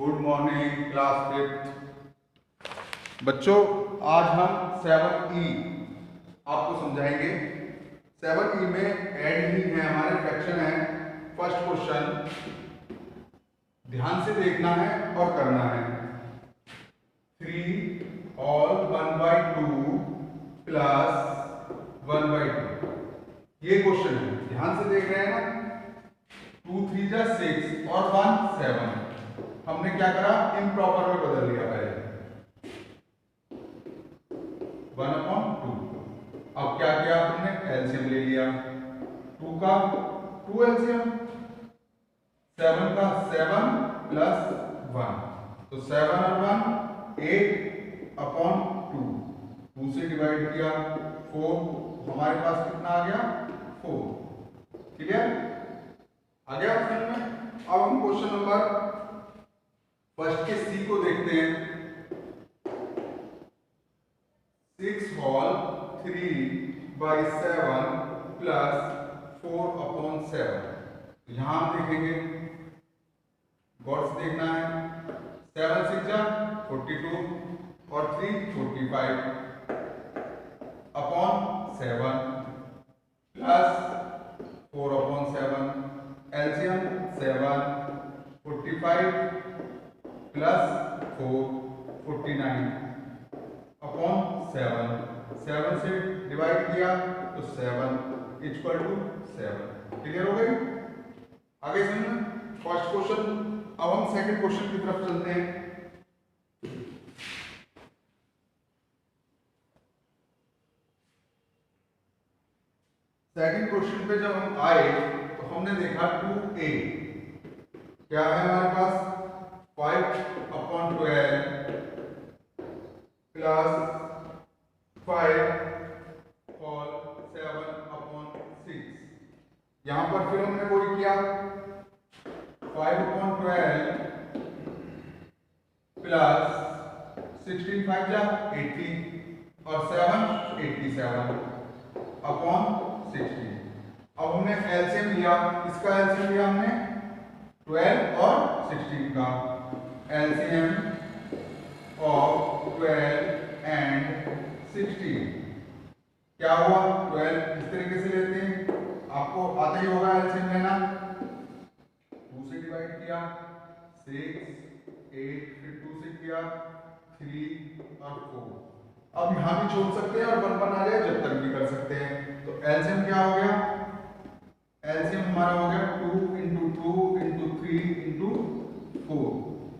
Good morning class fifth. बच्चों, आज हम 7E आपको समझाएंगे। 7E में ऐड ही है, हमारे फ्रैक्शन है। फर्स्ट क्वेश्चन ध्यान से देखना है और करना है। 3 और 1/2 प्लस 1/2, ये क्वेश्चन है। ध्यान से देख रहे हैं ना। 2 3 जा 6 और 1 7। हमने क्या करा, इम्प्रॉपर में बदल लिया पहले 1/2। अब क्या किया तुमने, एलसीएम ले लिया। 2 का 2 एलसीएम, 7 का 7 प्लस 1, तो 7 और 1 8/2। 2 से डिवाइड किया 4, हमारे पास कितना आ गया 4। क्लियर, आ गया समझ में। अब हम क्वेश्चन नंबर फर्स्ट के सी को देखते हैं। 6 होल 3/7 प्लस 4/7। यहां हम देखेंगे, गॉड्स देखना है। 7 6 जा 42 और 3 45 upon 7 plus 4/7। LCM 7 45 plus 4 49 upon 7। 7 से डिवाइड किया तो 7 इक्वल टू 7। क्लियर हो गई, आगे समझना फर्स्ट क्वेश्चन। अब हम सेकंड क्वेश्चन की तरफ चलते हैं। सेकंड क्वेश्चन पे जब हम आए तो हमने देखा 2A क्या है हमारे पास, 5/12 प्लस 5/7/6। यहां पर फिर हमने कोई किया 5/12 प्लस 16 5 जा 80 और 7 87 अपॉन 16। अब हमने एलसीएम लिया, इसका एलसीएम लिया हमने 12 और 16 का। एलसीएम ऑफ 12 एंड 16 क्या हुआ, 12 इस तरीके से लेते हैं, आपको आता ही होगा एलसीएम लेना। 2 से डिवाइड किया 6 8, फिर 2 से किया 3 और 4। अब यहां भी छोड़ सकते हैं और 1 बना लिया, जब तक भी कर सकते हैं। तो एलसीएम क्या हो गया, एलसीएम हमारा हो गया 2 × 2 × 3 × 4।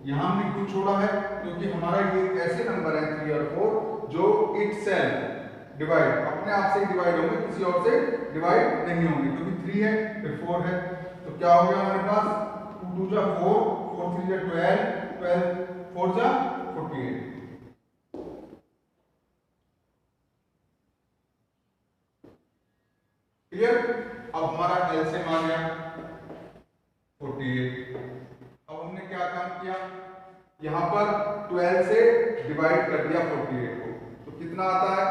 यहां हमने क्यों छोड़ा है, क्योंकि हमारा ये ऐसे नंबर है 3 और 4 जो इटसेल्फ डिवाइड अपने आप से ही डिवाइड होंगे, किसी और से डिवाइड नहीं होंगे, क्योंकि 3 है फिर 4 है। तो क्या हो गया हमारे पास 2 2 जा 4, 4 3 जा 12, 12 4 जा 48। क्लियर, अब हमारा एलसीएम आ गया 48। अब हमने क्या काम किया, यहां पर 12 से डिवाइड कर दिया 48 को, तो कितना आता है,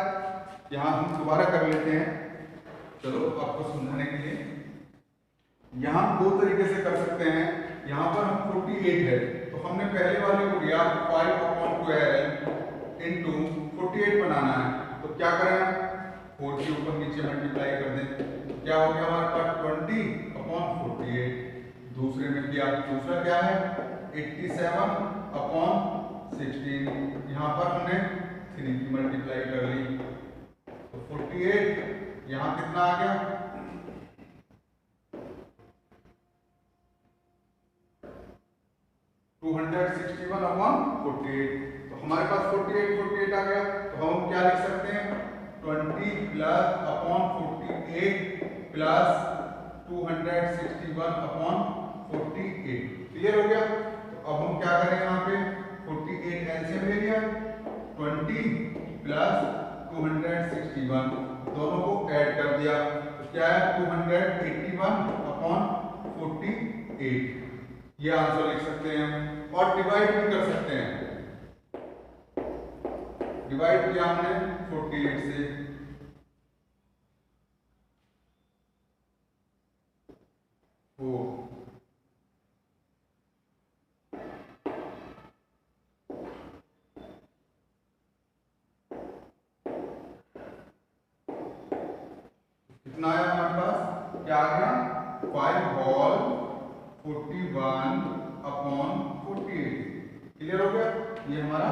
यहां हम दोबारा कर लेते हैं। चलो आपको समझाने के लिए, यहां दो तरीके से कर सकते हैं। यहां पर हम 48 है तो हमने पहले वाले को लिया 5/12 इंटू 48 बनाना है, तो क्या करें 4 के ऊपर नीचे मल्टीप्लाई कर दें, तो क्या हो गया हमारे पास 20/48। दूसरे में किया, दूसरा क्या है 87/16। यहां पर हमने 3 की मल्टीप्लाई कर ली, तो 48 यहां कितना आ गया 261/48। तो हमारे पास 48 आ गया, तो हम क्या लिख सकते हैं 20 प्लस अपॉन 48 प्लस 261/48। क्लियर हो गया। तो अब हम क्या करें, यहाँ पे 48 एलसीएम ले लिया, 20 प्लस 261 दोनों को ऐड कर दिया, तो क्या है 281/48। ये आंसर लिख सकते हैं हम, और डिवाइड भी कर सकते हैं। डिवाइड किया हमने 48 से, कितना आया हमारे पास, क्या आ गया 5 होल 41/48। क्लियर हो गया, ये हमारा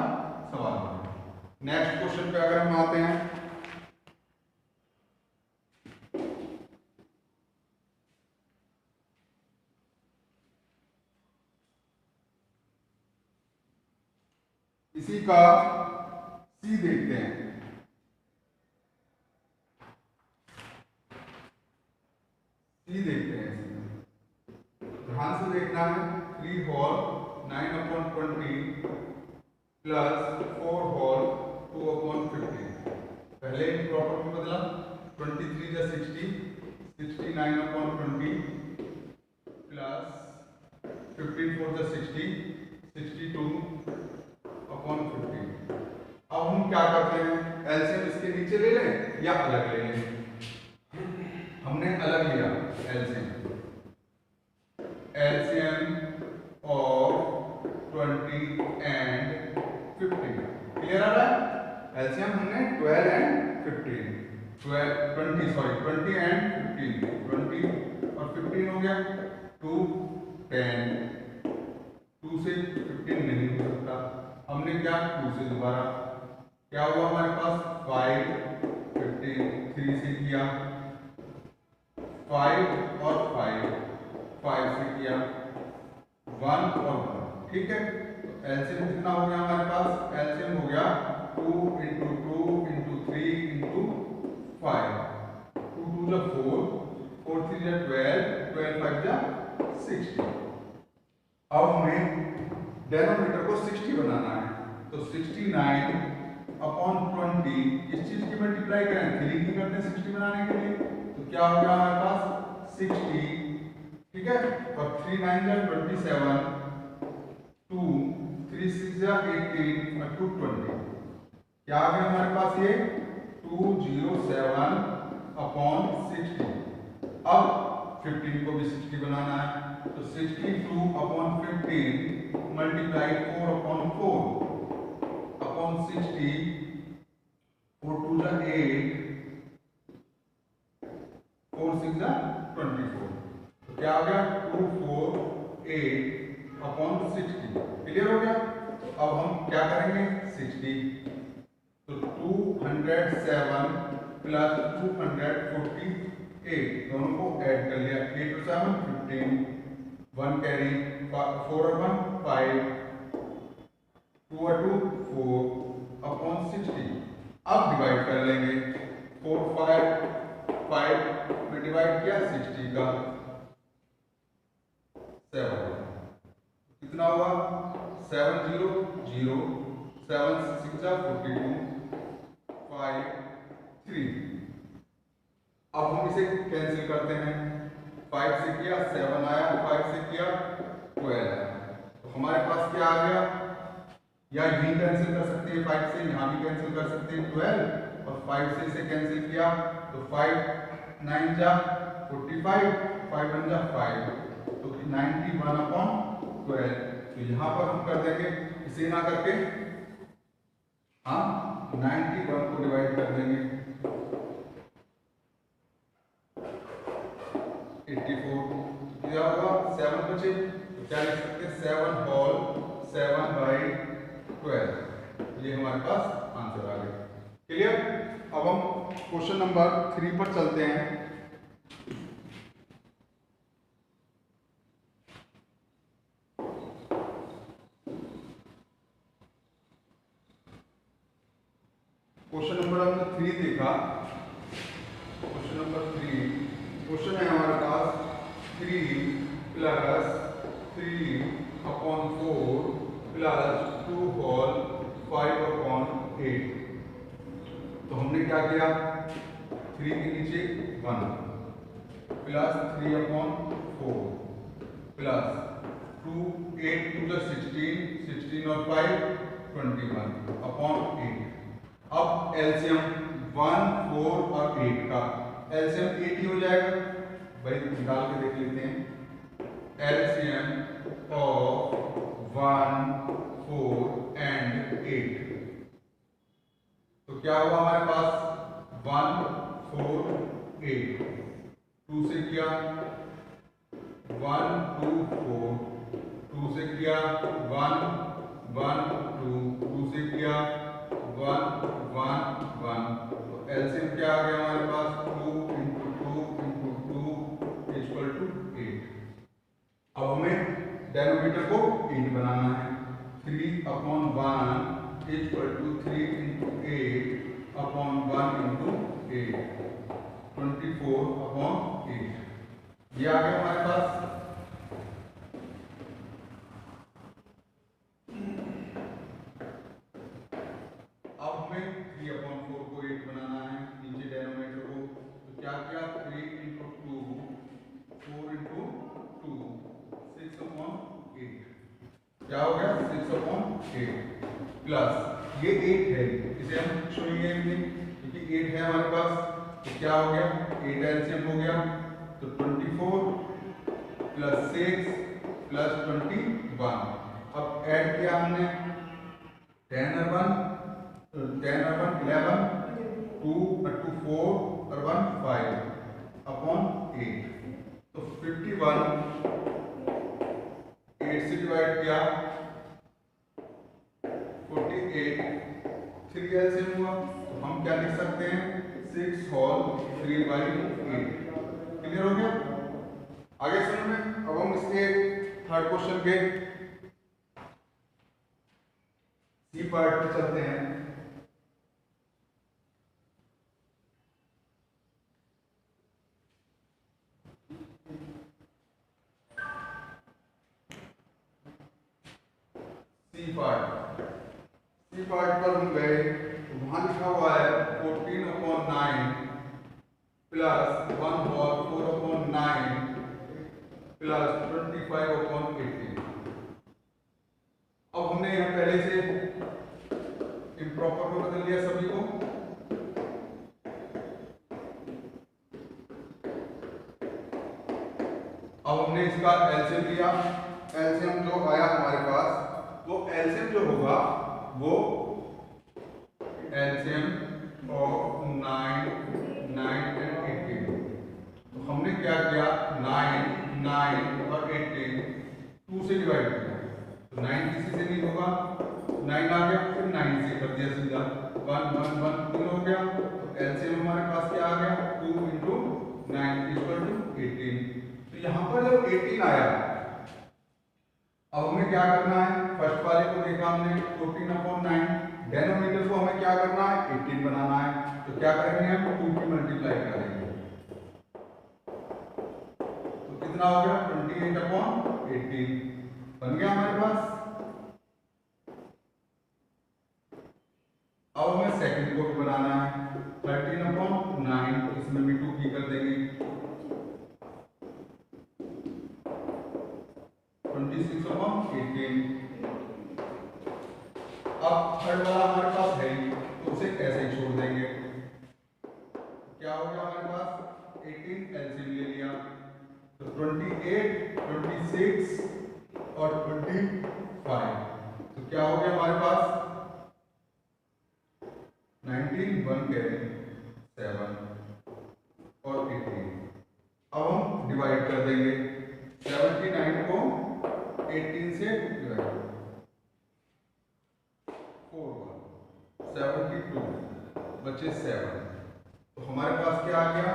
सवाल हो गया। नेक्स्ट क्वेश्चन पे अगर हम आते हैं, इसी का सी देखते हैं। सी देखते हैं, ध्यान से देखना है। 3 होल 9/20 प्लस 4 होल 2/50। पहले प्रॉपर में बदला, 23 या 60, 69/20 प्लस 15 4 या 60, 62/50। अब हम क्या करते हैं, एलसीएम इसके नीचे ले लें या अलग ले लें। हमने अलग लिया LCM, LCM of 20 and 15। Clear आ रहा है, एलसीएम हमने 12 एंड 15, 20 एंड 15, 20 और 15 हो गया 2 10, 2 से 15 नहीं हो सकता, हमने क्या 2 से दोबारा, क्या हुआ हमारे पास 5 15, 3 से किया 5 और 5 से किया 1 और 1। ठीक है, तो एलसीएम कितना हो गया हमारे पास, एलसीएम हो गया 2 × 2 × 3 × 5, 2 2 जा 4, 4 3 जा 12, 12 5 जा 60। अब हमें डेनोमिनेटर को 60 बनाना है, तो 69/20 इस चीज की मल्टीप्लाई करें, 3 की करते हैं 60 बनाने के लिए, तो क्या हो गया हमारे पास 60। ठीक है, और 3 9 जा 27, 2 3 6 जा 18 और 2 20। क्या आ गया हमारे पास, ये 207/60। अब 15 को भी 60 बनाना है, तो 62/15 मल्टीप्लाई 4/4/60, 4 2 जा 8, 4 6 जा 24। तो क्या आ गया 248/60। क्लियर हो गया, अब हम क्या करेंगे 60, तो 207 प्लस 248 दोनों को ऐड कर लिया, 8 और 7 15, 1 कैरी, 4 और 1 5, 2 और 2 4/60। अब डिवाइड कर लेंगे, 4 5 में डिवाइड किया 60 का 7, कितना हुआ 7 0 0, 7 6 जा 42, 5 3। अब हम इसे कैंसिल करते हैं, 5 से किया 7 आया, 5 से किया 12 आया, तो हमारे पास क्या आ गया, या यही कैंसिल कर सकते हैं 5 से, यहाँ भी कैंसिल कर सकते हैं 12, और 5 से इसे कैंसिल किया तो 5 9 जा 45, 5 1 जा 5, तो 91/12। तो यहाँ पर हम कर देंगे, इसे ना करके हाँ 91 को डिवाइड कर देंगे 84, क्या होगा 7 बचे, तो क्या लिख सकते हैं 7 होल 7/12। ये हमारे पास आंसर आ गया। क्लियर, अब हम क्वेश्चन नंबर 3 पर चलते हैं। क्वेश्चन नंबर हमने 3 देखा, क्वेश्चन नंबर 3 क्वेश्चन है हमारे पास 3 प्लस 3/4 प्लस 2 होल 5/8। तो हमने क्या किया, 3 के नीचे 1 प्लस 3/4 प्लस 2 8 2 जा 16, 16 और 5 21/8। अब एलसीएम 1 4 और 8 का एलसीएम 80 हो जाएगा, भाई निकाल के देख लेते हैं। एलसीएम ऑफ 1 4 एंड 8, तो क्या हुआ हमारे पास 1 4 8, 2 से किया 1 2 4, 2 से किया 1 1 2, 2 से किया 1 1 1, तो एलसीएम क्या आ गया हमारे पास 2 इंटू 2 इंटू 2 इक्वल टू 8। अब हमें डेनोमिनेटर को 8 बनाना है। 3/1 इक्वल टू 3 इंटू 8/1 इंटू 8, 24/8। ये आ गया हमारे पास। अब हमें 3/4 को 8 बनाना है नीचे डेनोमिनेटर को, तो क्या किया 3 इंटू 2 4 इंटू 2 6/8, क्या हो गया 6/8 प्लस ये 8 है, इसे हम छोड़ेंगे नहीं क्योंकि 8 है हमारे पास, तो क्या हो गया 8 एलसीएम हो गया, तो 24 प्लस 6 प्लस 21। अब ऐड किया हमने 10 और 1 11 2 2 4 और 1 5/8, तो 51 8 से डिवाइड किया 48, 3 एलसीएम हुआ, तो हम क्या लिख सकते हैं 6 होल 3/8। क्लियर हो गया? आगे सुनो में, अब हम इसके थर्ड क्वेश्चन के सी पार्ट पे चलते हैं। सी पार्ट पर हम गए, वहां लिखा हुआ है 14/9 प्लस 1 होल 4/9 प्लस 25/18। अब हमने यहाँ पहले से इम्प्रॉपर में बदल दिया सभी को, अब हमने इसका एलसीएम लिया। एलसीएम जो आया हमारे पास, वो एलसीएम जो होगा वो एलसीएम ऑफ 9 9 एंड 18। तो हमने क्या किया 9 9 और 18 2 से डिवाइड किया, तो 9 किसी से नहीं होगा, 9 आ गया, फिर 9 से कर दिया सीधा 1 1 1 3 हो गया, तो एलसीएम हमारे पास क्या आ गया 2 इंटू 9 इक्वल टू 18। तो यहाँ पर जब 18 आया, अब हमें क्या करना है, फर्स्ट वाले को देखा हमने 14/9, डेनोमिनेटर को हमें क्या करना है 18 बनाना है, तो क्या करेंगे हम 2 की मल्टीप्लाई करेंगे, तो कितना हो गया 28/18 बन गया हमारे पास। अब हमें सेकंड को भी बनाना है 13/9, इसमें भी 2 की कर देंगे 26/18। अब थर्ड वाला हमारे पास है, तो उसे ऐसे ही छोड़ देंगे। क्या हो गया हमारे पास 18 एलसीएम ले लिया, तो 28 26 और 25, तो क्या हो गया हमारे पास 19 1 कैरी 7 और 18। अब हम डिवाइड कर देंगे 79 को 18 से डिवाइड 4 72 बचे 7, तो हमारे पास क्या आ गया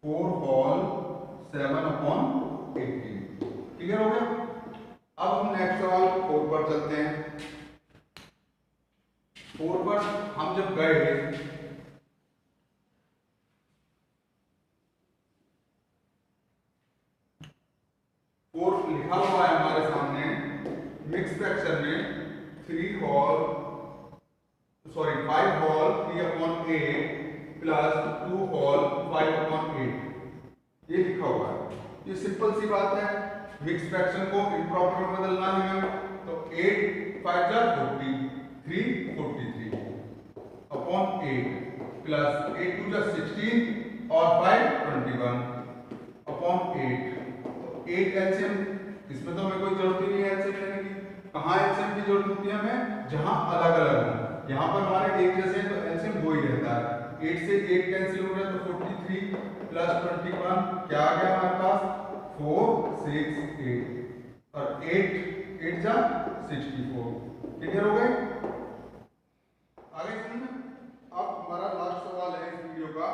4 होल 7/18। क्लियर हो गया? अब हम नेक्स्ट सवाल 4 पर चलते हैं। 4 पर हम जब गए, लिखा हुआ है हमारे सामने मिक्स फ्रैक्शन में 5 होल 3/8 प्लस 2 होल 5/8, ये लिखा हुआ है। ये सिंपल सी बात है, मिक्स फ्रैक्शन को इम्प्रॉपर में बदलना है हमें, तो 8 5 जा 40 3 43/8 प्लस 8 2 जा 16 और 5 21/8। तो 8 एलसीएम, इसमें तो हमें कोई जरूरत ही नहीं है एलसीएम लेने की। कहाँ एलसीएम की जरूरत होती है हमें, जहां अलग अलग हो। यहाँ पर हमारे एक जैसे हैं तो एलसीएम 2 ही रहता है, 8 से 8 कैंसिल हो गया तो 43 प्लस 21 क्या आ गया हमारे पास 4 6 8 और 8 जा 64। क्लियर हो गए? आगे समझ में? अब हमारा लास्ट सवाल है इस वीडियो का।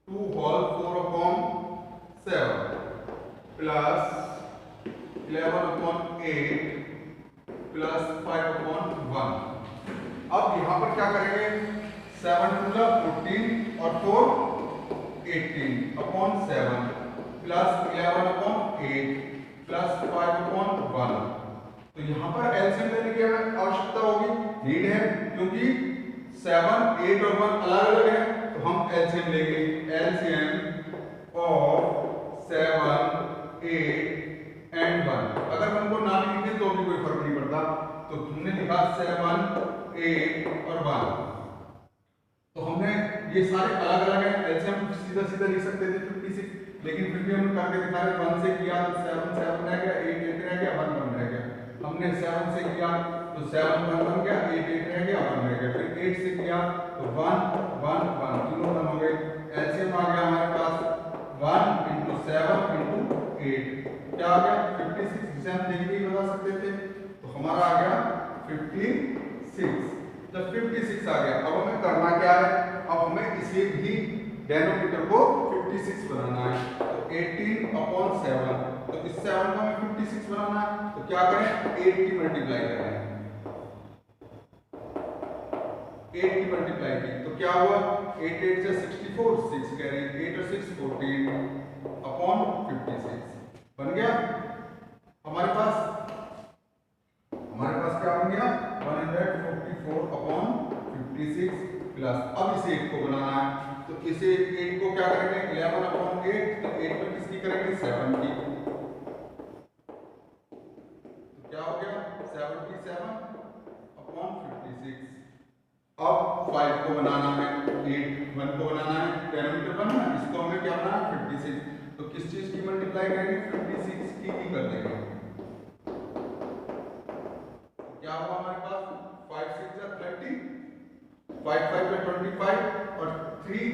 Two whole 4/7 plus 11/8 plus 5/1। अब यहां पर क्या करेंगे 7 टू 14 और 4 18/7 प्लस 11/8 प्लस 5/1। तो यहां पर एलसीएम लेने की हमें आवश्यकता होगी, नीड है, क्योंकि 7 8 और 1 अलग अलग है। तो हम एलसीएम लेंगे, एलसीएम ऑफ 7 8 एंड 1। अगर 1 को ना भी लिखे तो भी कोई फर्क नहीं पड़ता। तो हमने लिखा 7 8 और 1। तो हमने ये सारे अलग अलग हैं, एलसीएम सीधा सीधा लिख सकते थे 56, लेकिन फिर भी हम करके दिखा रहे 1 से किया तो 7 7 रह गया, 8 8 रह गया, 1 1 रह गया। हमने 7 से किया तो 7 1 बन गया, 8 8 रह गया, 1 रह गया। फिर 8 से किया तो 1 1 1 तीनों 1 हो गए। एलसीएम आ गया हमारे पास 1 × 7 × 8 क्या आ गया 56, जिसे हम देख के ही बता सकते थे। तो हमारा आ गया 56। जब 56 आ गया अब हमें करना क्या है, अब हमें इसे भी डेनोमिनेटर को 56 बनाना है। तो 18/7, तो इस 7 को हमें 56 बनाना है। तो क्या करें 8 की मल्टीप्लाई करें, 8 की मल्टीप्लाई की तो क्या हुआ 8 8 से 64, 6 कैरी 8 और 6 14/56 बन गया। हमारे पास क्या बन गया 144/56 प्लस। अब इसे 8 को बनाना है, तो इसे 8 को क्या करेंगे 11/8, तो 8 में किसकी करेंगे 7 की। तो क्या हो गया 77/56। अब 5 को बनाना है, 1 को बनाना है, डेनोमिनेटर बनना है, इसको हमें क्या बनाना है 56। तो किस चीज की मल्टीप्लाई करेंगे 56 की कर देंगे। क्या हुआ हमारे पास 5 6 जा 30, 5 5 में 25 और 3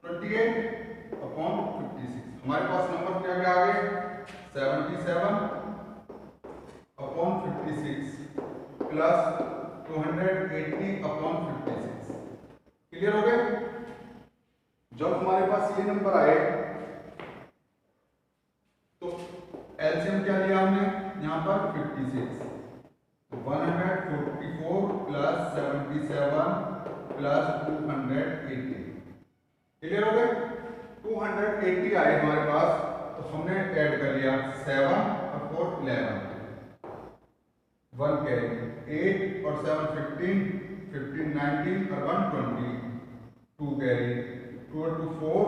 28/56। हमारे पास नंबर क्या क्या आ गए 77/56 प्लस 280/56। क्लियर हो गए? जब हमारे पास ये नंबर आए तो एलसीएम क्या लिया हमने यहां पर 56, 144 प्लस 77 प्लस 280। क्लियर हो गए? 280 आए हमारे पास, तो हमने ऐड कर लिया 7 और 4 11, 1 कैरी 8 और 7 15 15 19 और 1 20, 2 कैरी 2 और 2 4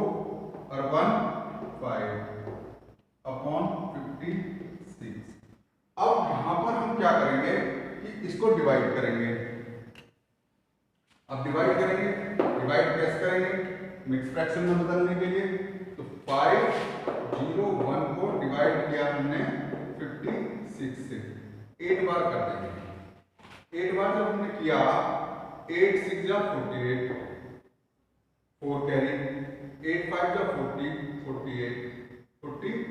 और 1 5/56। अब यहां पर हम क्या करेंगे कि इसको डिवाइड करेंगे। अब डिवाइड करेंगे, डिवाइड कैसे करेंगे मिक्स फ्रैक्शन में बदलने के लिए। तो 5 0 1 को डिवाइड किया हमने 56 से, 8 बार कर देंगे। 8 बार जब हमने किया 8 6 जा 48, 4 कैरी 8 5 जा 40, 48 44।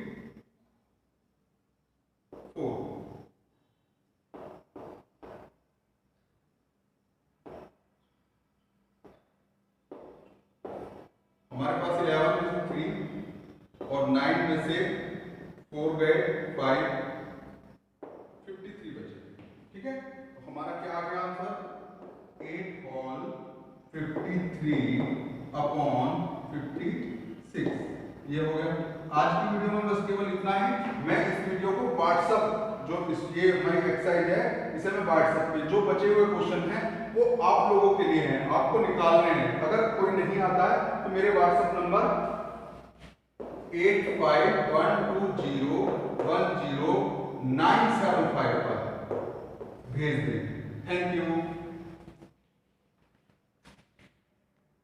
हमारे पास 11 में से 3 और 9 में से 4 गए 5, 53 बचे। ठीक है, तो हमारा क्या आ गया आंसर 8 होल 53/56। ये हो गया। आज की वीडियो में बस केवल इतना ही। मैं इस वीडियो को व्हाट्सएप जो ये हमारी एक्सरसाइज है इसे मैं व्हाट्सएप पे जो बचे हुए क्वेश्चन हैं वो आप लोगों के लिए हैं, आपको निकालने हैं। अगर कोई नहीं आता है तो मेरे व्हाट्सएप नंबर 8512010975 पर भेज दें। Thank you.